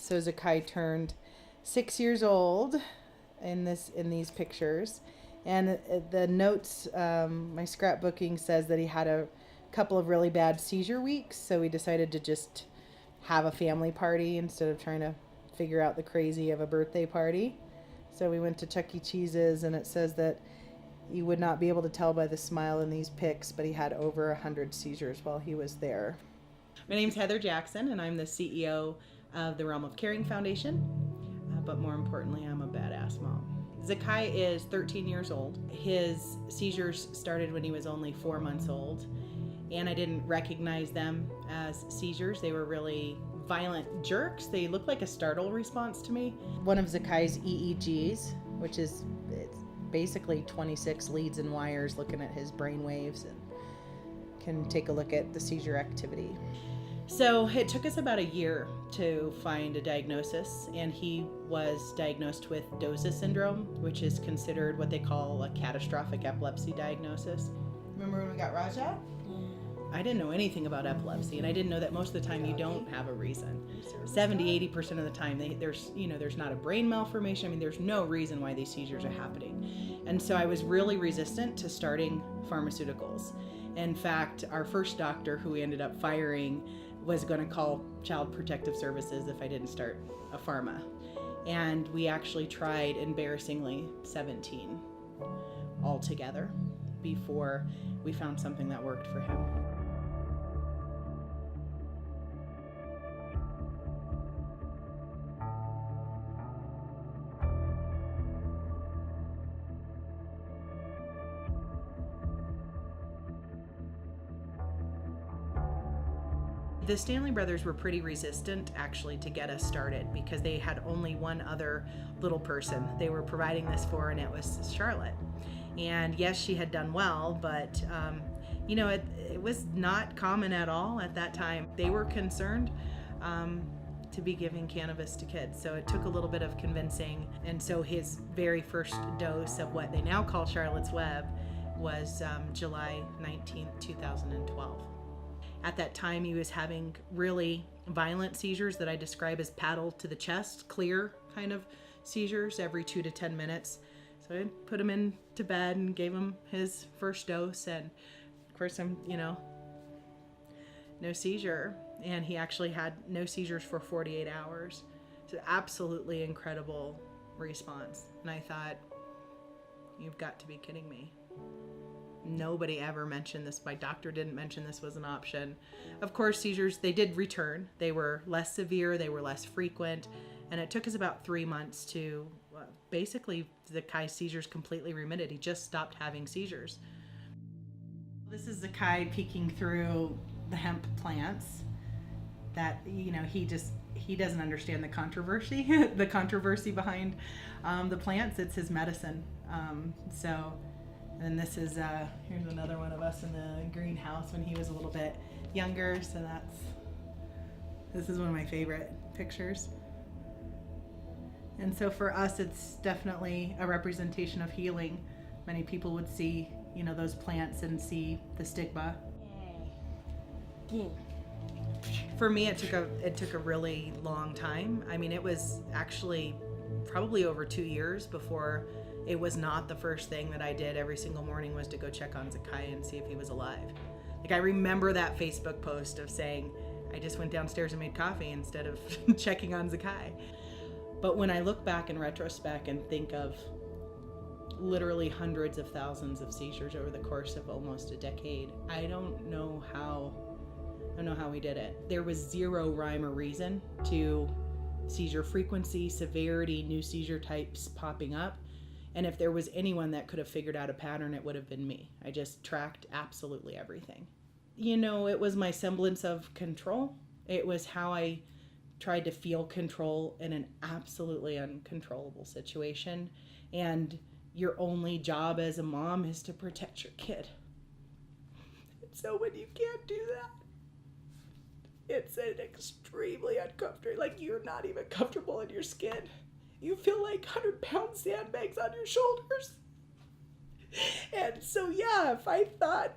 So Zaki turned 6 years old in these pictures, and the notes, my scrapbooking says that he had a couple of really bad seizure weeks, so we decided to just have a family party instead of trying to figure out the crazy of a birthday party. So we went to Chuck E. Cheese's, and it says that you would not be able to tell by the smile in these pics, but he had over 100 seizures while he was there. My name's Heather Jackson, and I'm the CEO of the Realm of Caring Foundation, but more importantly, I'm a badass mom. Zaki is 13 years old. His seizures started when he was only 4 months old, and I didn't recognize them as seizures. They were really violent jerks. They looked like a startle response to me. One of Zaki's EEGs, which is it's basically 26 leads and wires looking at his brain waves, and can take a look at the seizure activity. So it took us about a year to find a diagnosis, and he was diagnosed with Dose's syndrome, which is considered what they call a catastrophic epilepsy diagnosis. Remember when we got Raja? I didn't know anything about epilepsy, and I didn't know that most of the time you don't have a reason. 70-80% of the time there's not a brain malformation. I mean, there's no reason why these seizures are happening. And so I was really resistant to starting pharmaceuticals. In fact, our first doctor, who we ended up firing, was going to call Child Protective Services if I didn't start a pharma. And we actually tried, embarrassingly, 17 altogether before we found something that worked for him. The Stanley brothers were pretty resistant, actually, to get us started because they had only one other little person they were providing this for, and it was Charlotte. And yes, she had done well, but it was not common at all at that time. They were concerned to be giving cannabis to kids, so it took a little bit of convincing. And so his very first dose of what they now call Charlotte's Web was July 19th, 2012. At that time, he was having really violent seizures that I describe as paddle to the chest, clear kind of seizures every 2 to 10 minutes. So I put him into bed and gave him his first dose, and of course, no seizure. And he actually had no seizures for 48 hours. It's an absolutely incredible response. And I thought, you've got to be kidding me. Nobody ever mentioned this. My doctor didn't mention this was an option. Of course, seizures, they did return. They were less severe, they were less frequent, and it took us about 3 months to basically Zakai's seizures completely remitted. He just stopped having seizures. This is Zaki peeking through the hemp plants that, he doesn't understand the controversy behind the plants. It's his medicine. And this is, here's another one of us in the greenhouse when he was a little bit younger. So this is one of my favorite pictures. And so for us, it's definitely a representation of healing. Many people would see, those plants and see the stigma. For me, it took a really long time. I mean, it was actually probably over 2 years before it was not the first thing that I did every single morning was to go check on Zaki and see if he was alive. Like, I remember that Facebook post of saying, I just went downstairs and made coffee instead of checking on Zaki. But when I look back in retrospect and think of literally hundreds of thousands of seizures over the course of almost a decade, I don't know how we did it. There was zero rhyme or reason to seizure frequency, severity, new seizure types popping up. And if there was anyone that could have figured out a pattern, it would have been me. I just tracked absolutely everything. It was my semblance of control. It was how I tried to feel control in an absolutely uncontrollable situation. And your only job as a mom is to protect your kid. So when you can't do that, it's an extremely uncomfortable, like you're not even comfortable in your skin. You feel like 100-pound sandbags on your shoulders. And so, if I thought,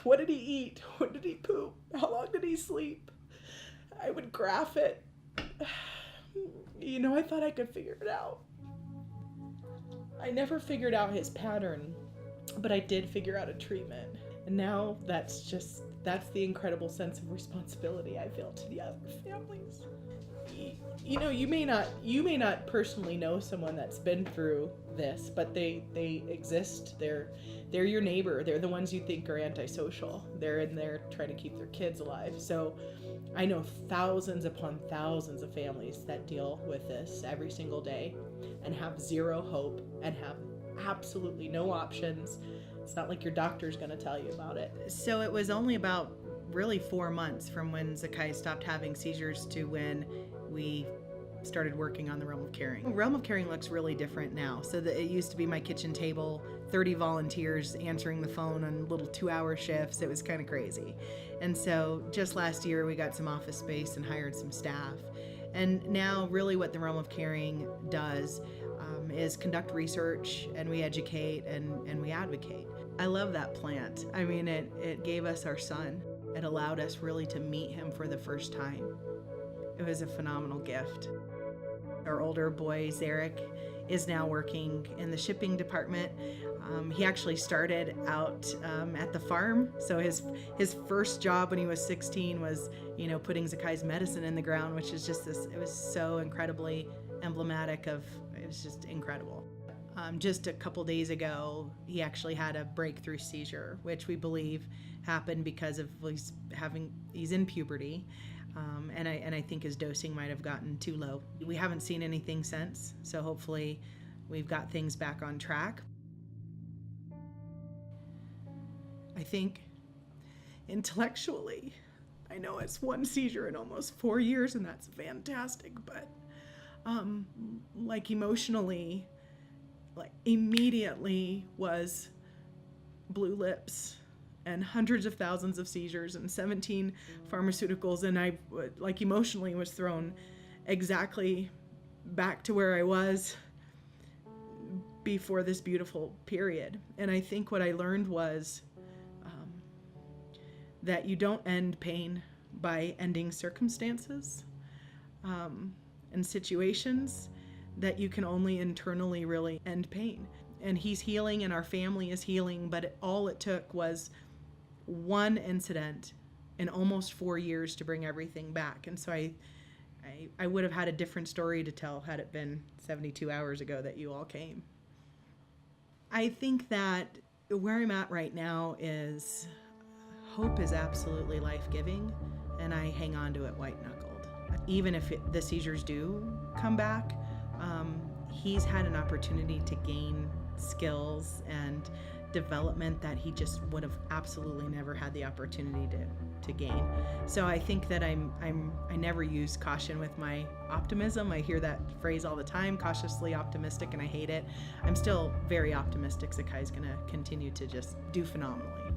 what did he eat? When did he poop? How long did he sleep? I would graph it. I thought I could figure it out. I never figured out his pattern, but I did figure out a treatment. And now that's the incredible sense of responsibility I feel to the other families. You may not personally know someone that's been through this, but they exist. They're your neighbor. They're the ones you think are antisocial. They're in there trying to keep their kids alive. So I know thousands upon thousands of families that deal with this every single day and have zero hope and have absolutely no options. It's not like your doctor's going to tell you about it. So it was only about really 4 months from when Zaki stopped having seizures to when we started working on the Realm of Caring. Realm of Caring looks really different now. So it used to be my kitchen table, 30 volunteers answering the phone on little 2-hour shifts. It was kind of crazy. And so just last year we got some office space and hired some staff. And now really what the Realm of Caring does is conduct research, and we educate and we advocate. I love that plant. I mean, it gave us our son. It allowed us really to meet him for the first time. It was a phenomenal gift. Our older boy, Zarek, is now working in the shipping department. He actually started out at the farm. So his first job when he was 16 was, putting Zaki's medicine in the ground, which is just it was so incredibly emblematic of, it was just incredible. Just a couple days ago, he actually had a breakthrough seizure, which we believe happened because of he's in puberty. And I think his dosing might have gotten too low. We haven't seen anything since, so hopefully we've got things back on track. I think intellectually, I know it's one seizure in almost 4 years, and that's fantastic, but emotionally, immediately was blue lips and hundreds of thousands of seizures and 17 pharmaceuticals, and I emotionally was thrown exactly back to where I was before this beautiful period. And I think what I learned was that you don't end pain by ending circumstances and situations, that you can only internally really end pain. And he's healing and our family is healing, but all it took was one incident in almost 4 years to bring everything back. And so I would have had a different story to tell had it been 72 hours ago that you all came. I think that where I'm at right now is hope is absolutely life-giving, and I hang on to it white-knuckled. Even if the seizures do come back, he's had an opportunity to gain skills and development that he just would have absolutely never had the opportunity to gain. So I think that I never use caution with my optimism. I hear that phrase all the time, cautiously optimistic, and I hate it. I'm still very optimistic Zakai's gonna continue to just do phenomenally.